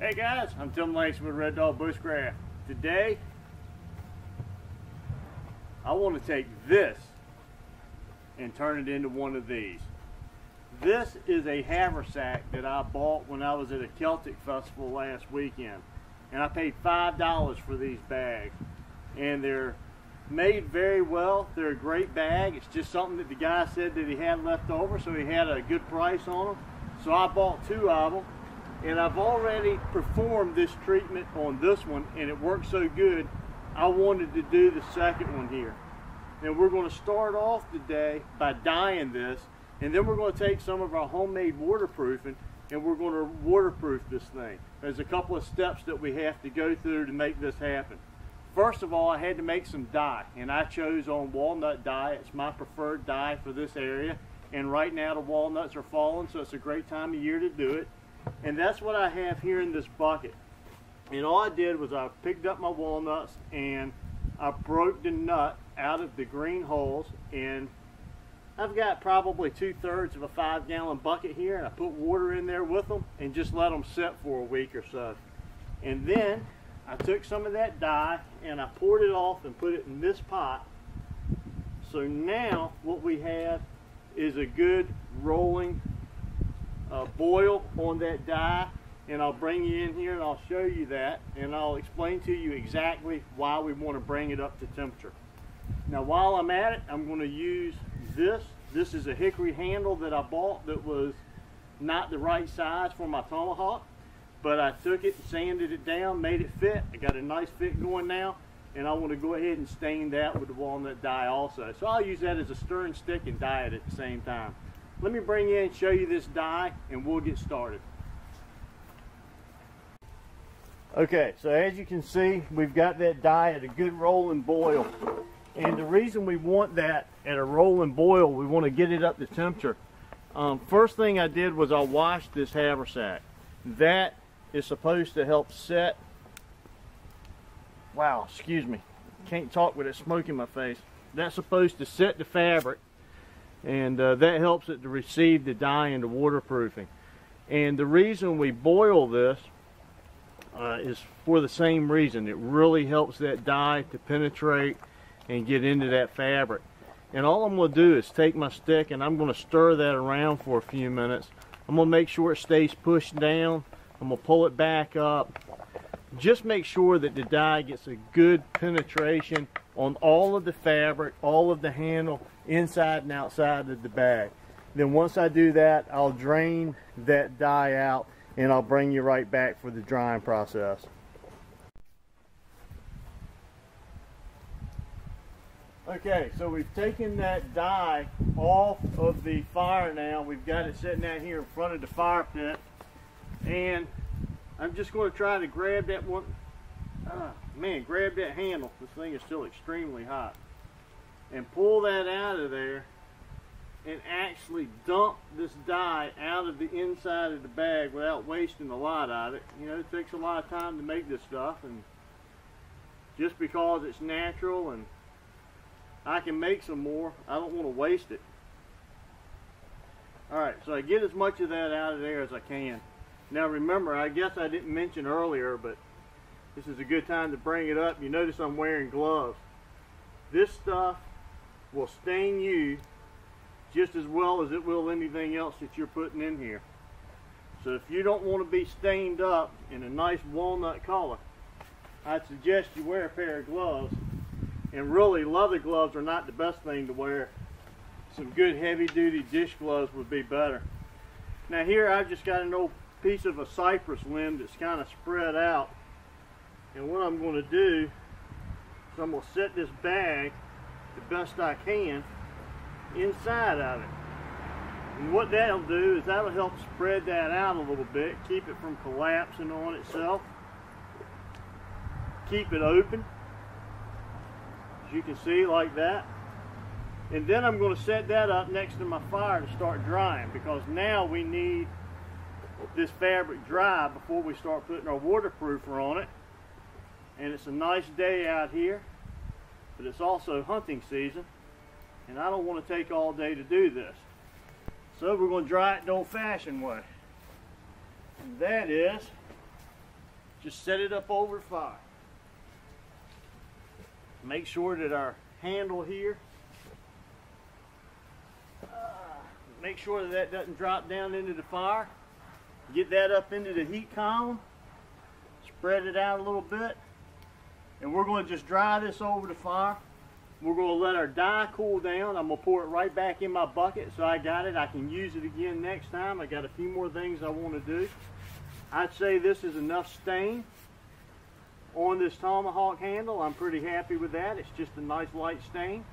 Hey guys, I'm Tim Langston with Red Dog Bushcraft. Today, I want to take this and turn it into one of these. This is a Haversack that I bought when I was at a Celtic festival last weekend. And I paid $5 for these bags. And they're made very well. They're a great bag. It's just something that the guy said that he had left over, so he had a good price on them. So I bought 2 of them. And I've already performed this treatment on this one, and it worked so good, I wanted to do the second one here. And we're going to start off today by dyeing this, and then we're going to take some of our homemade waterproofing, and we're going to waterproof this thing. There's a couple of steps that we have to go through to make this happen. First of all, I had to make some dye, and I chose on walnut dye. It's my preferred dye for this area, and right now the walnuts are falling, so it's a great time of year to do it. And that's what I have here in this bucket. And all I did was I picked up my walnuts and I broke the nut out of the green holes, and I've got probably 2/3 of a 5-gallon bucket here, and I put water in there with them and just let them sit for a week or so. And then I took some of that dye and I poured it off and put it in this pot. So now what we have is a good rolling boil on that dye, and I'll bring you in here and I'll show you that, and I'll explain to you exactly why we want to bring it up to temperature. Now while I'm at it, I'm going to use this. This is a hickory handle that I bought that was not the right size for my tomahawk, but I took it and sanded it down, made it fit. I got a nice fit going now, and I want to go ahead and stain that with the walnut dye also. So I'll use that as a stirring stick and dye it at the same time. Let me bring you in and show you this dye, and we'll get started. Okay, so as you can see, we've got that dye at a good rolling boil. And the reason we want that at a rolling boil, we want to get it up to temperature. First thing I did was I washed this haversack. That is supposed to help set, wow, excuse me, can't talk with it smoke in my face. That's supposed to set the fabric, and that helps it to receive the dye and the waterproofing. And the reason we boil this is for the same reason. It really helps that dye to penetrate and get into that fabric. And all I'm going to do is take my stick and I'm going to stir that around for a few minutes. I'm going to make sure it stays pushed down. I'm going to pull it back up. Just make sure that the dye gets a good penetration on all of the fabric, all of the handle, inside and outside of the bag. Then once I do that, I'll drain that dye out and I'll bring you right back for the drying process. Okay, so we've taken that dye off of the fire now. We've got it sitting out here in front of the fire pit, and I'm just going to try to grab that one. Grab that handle. This thing is still extremely hot. And pull that out of there and actually dump this dye out of the inside of the bag without wasting a lot of it. You know, it takes a lot of time to make this stuff, and just because it's natural and I can make some more, I don't want to waste it. Alright, so I get as much of that out of there as I can. Now remember, I guess I didn't mention earlier, but this is a good time to bring it up. You notice I'm wearing gloves. This stuff will stain you just as well as it will anything else that you're putting in here. So if you don't want to be stained up in a nice walnut color, I'd suggest you wear a pair of gloves. And really, leather gloves are not the best thing to wear. Some good heavy-duty dish gloves would be better. Now here I've just got an old piece of a cypress limb that's kind of spread out. And what I'm going to do is I'm going to set this bag the best I can inside of it. And what that'll do is that'll help spread that out a little bit, keep it from collapsing on itself, keep it open, as you can see, like that. And then I'm going to set that up next to my fire to start drying, because now we need this fabric dry before we start putting our waterproofer on it. And it's a nice day out here, but it's also hunting season, and I don't want to take all day to do this. So we're going to dry it the old-fashioned way. And that is just set it up over the fire. Make sure that our handle here, make sure that that doesn't drop down into the fire. Get that up into the heat column, spread it out a little bit, and we're going to just dry this over the fire. We're going to let our dye cool down. I'm going to pour it right back in my bucket so I got it. I can use it again next time. I got a few more things I want to do. I'd say this is enough stain on this tomahawk handle. I'm pretty happy with that. It's just a nice light stain,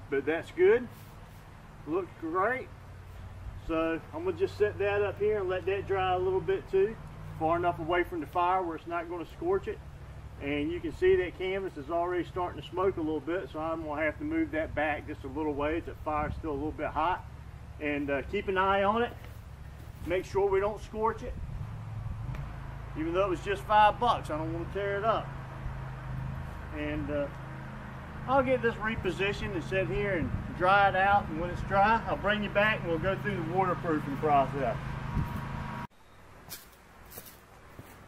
but that's good. Looks great. So I'm going to just set that up here and let that dry a little bit too, far enough away from the fire where it's not going to scorch it. And you can see that canvas is already starting to smoke a little bit, so I'm going to have to move that back just a little ways. That fire's still a little bit hot. And keep an eye on it. Make sure we don't scorch it. Even though it was just $5, I don't want to tear it up. And I'll get this repositioned and set here and dry it out. And when it's dry, I'll bring you back and we'll go through the waterproofing process.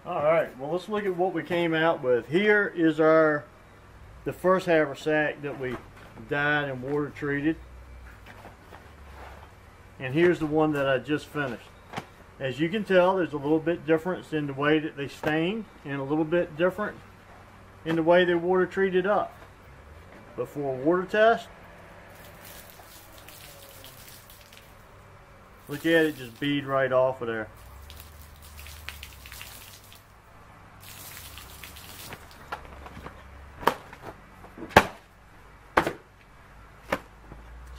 Alright, well, let's look at what we came out with. Here is the first haversack that we dyed and water treated. And here's the one that I just finished. As you can tell, there's a little bit difference in the way that they stained and a little bit different in the way they water treated up. But for a water test, look at it just bead right off of there.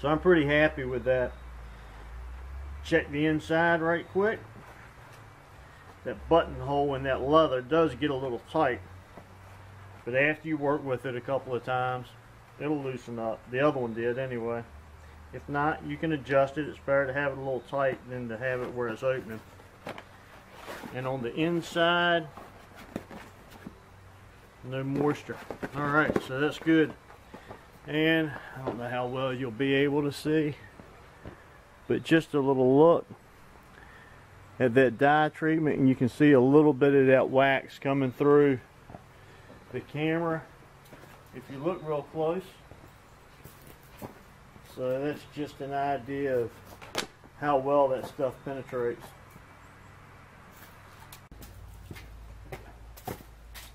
So I'm pretty happy with that. Check the inside right quick. That buttonhole in that leather does get a little tight, but after you work with it a couple of times, it'll loosen up. The other one did anyway. If not, you can adjust it. It's better to have it a little tight than to have it where it's opening. And on the inside, no moisture. Alright, so that's good. And I don't know how well you'll be able to see, but just a little look at that dye treatment, and you can see a little bit of that wax coming through the camera if you look real close. So that's just an idea of how well that stuff penetrates.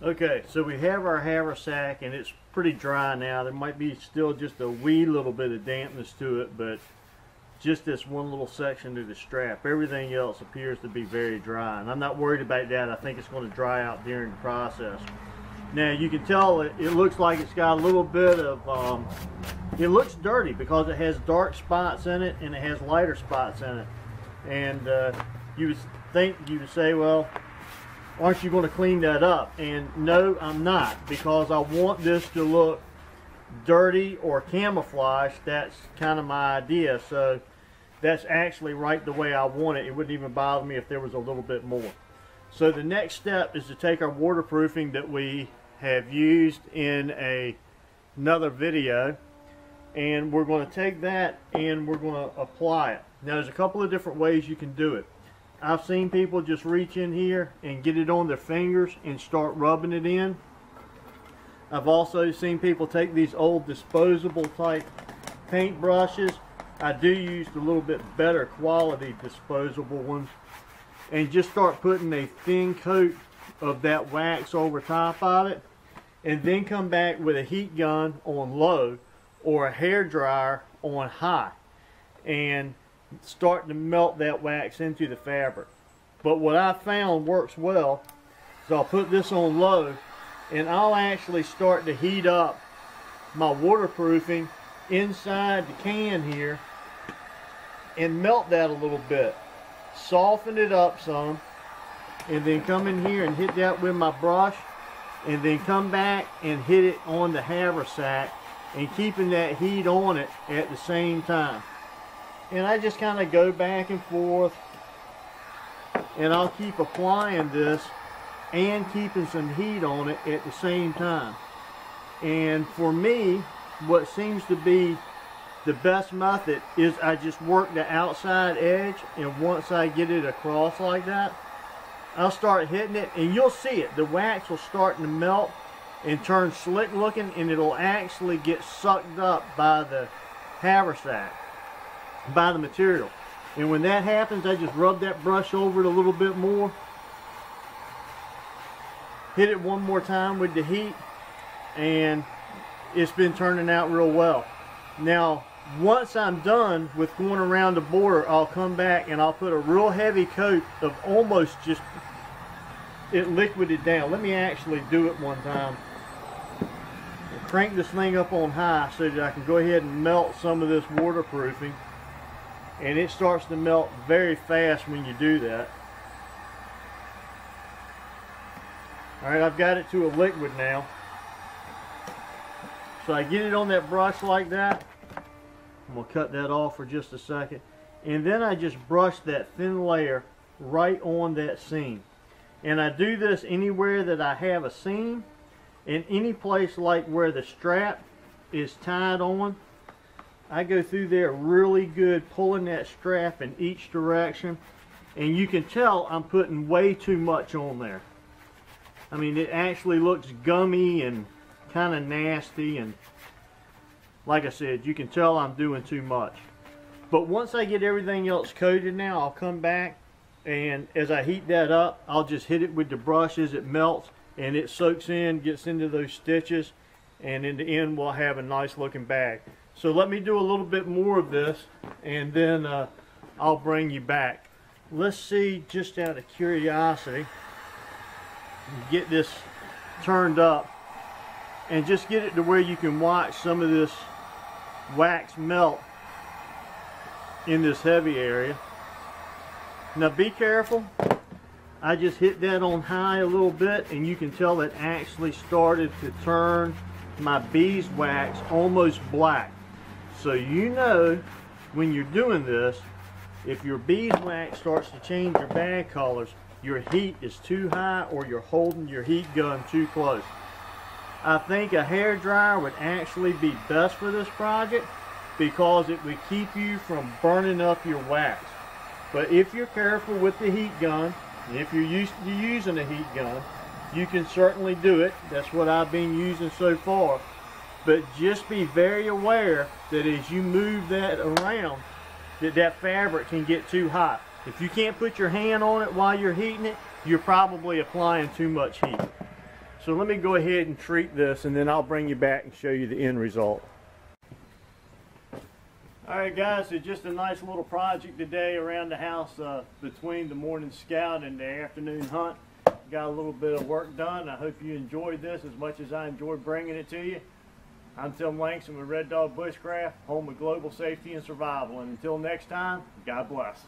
Okay, so we have our haversack and it's pretty dry now. There might be still just a wee little bit of dampness to it, but just this one little section to the strap. Everything else appears to be very dry, and I'm not worried about that. I think it's going to dry out during the process. Now you can tell it looks like it's got a little bit of, it looks dirty because it has dark spots in it and it has lighter spots in it. And you would say, well, aren't you going to clean that up? And no, I'm not, because I want this to look dirty or camouflaged. That's kind of my idea. So that's actually right the way I want it. It wouldn't even bother me if there was a little bit more. So the next step is to take our waterproofing that we have used in another video, and we're going to take that and we're going to apply it. Now there's a couple of different ways you can do it. I've seen people just reach in here and get it on their fingers and start rubbing it in. I've also seen people take these old disposable type paint brushes. I do use the little bit better quality disposable ones, and just start putting a thin coat of that wax over top of it, and then come back with a heat gun on low or a hair dryer on high and start to melt that wax into the fabric. But what I found works well is I'll put this on low and I'll actually start to heat up my waterproofing inside the can here and melt that a little bit, soften it up some, and then come in here and hit that with my brush, and then come back and hit it on the haversack, and keeping that heat on it at the same time. And I just kind of go back and forth, and I'll keep applying this and keeping some heat on it at the same time. And for me, what seems to be the best method is I just work the outside edge, and once I get it across like that, I'll start hitting it, and you'll see it. The wax will start to melt and turn slick looking, and it'll actually get sucked up by the haversack, by the material. And when that happens, I just rub that brush over it a little bit more, hit it one more time with the heat, and it's been turning out real well. Now, once I'm done with going around the border, I'll come back and I'll put a real heavy coat of almost just it liquided down. Let me actually do it one time. I'll crank this thing up on high so that I can go ahead and melt some of this waterproofing. And it starts to melt very fast when you do that. Alright, I've got it to a liquid now. So I get it on that brush like that. I'm going to cut that off for just a second. And then I just brush that thin layer right on that seam. And I do this anywhere that I have a seam, and any place like where the strap is tied on. I go through there really good, pulling that strap in each direction. And you can tell I'm putting way too much on there. I mean, it actually looks gummy and kind of nasty, and like I said, you can tell I'm doing too much. But once I get everything else coated now, I'll come back, and as I heat that up, I'll just hit it with the brush as it melts, and it soaks in, gets into those stitches, and in the end we'll have a nice looking bag. So let me do a little bit more of this, and then I'll bring you back. Let's see, just out of curiosity, get this turned up and just get it to where you can watch some of this wax melt in this heavy area. Now be careful. I just hit that on high a little bit, and you can tell it actually started to turn my beeswax almost black. So you know when you're doing this, if your beeswax starts to change your bag colors, your heat is too high or you're holding your heat gun too close. I think a hair dryer would actually be best for this project because it would keep you from burning up your wax. But if you're careful with the heat gun, and if you're used to using a heat gun, you can certainly do it. That's what I've been using so far. But just be very aware that as you move that around, that fabric can get too hot. If you can't put your hand on it while you're heating it, you're probably applying too much heat. So let me go ahead and treat this, and then I'll bring you back and show you the end result. Alright guys, so just a nice little project today around the house between the morning scout and the afternoon hunt. Got a little bit of work done. I hope you enjoyed this as much as I enjoyed bringing it to you. I'm Tim Langston with Red Dog Bushcraft, home of global safety and survival. And until next time, God bless.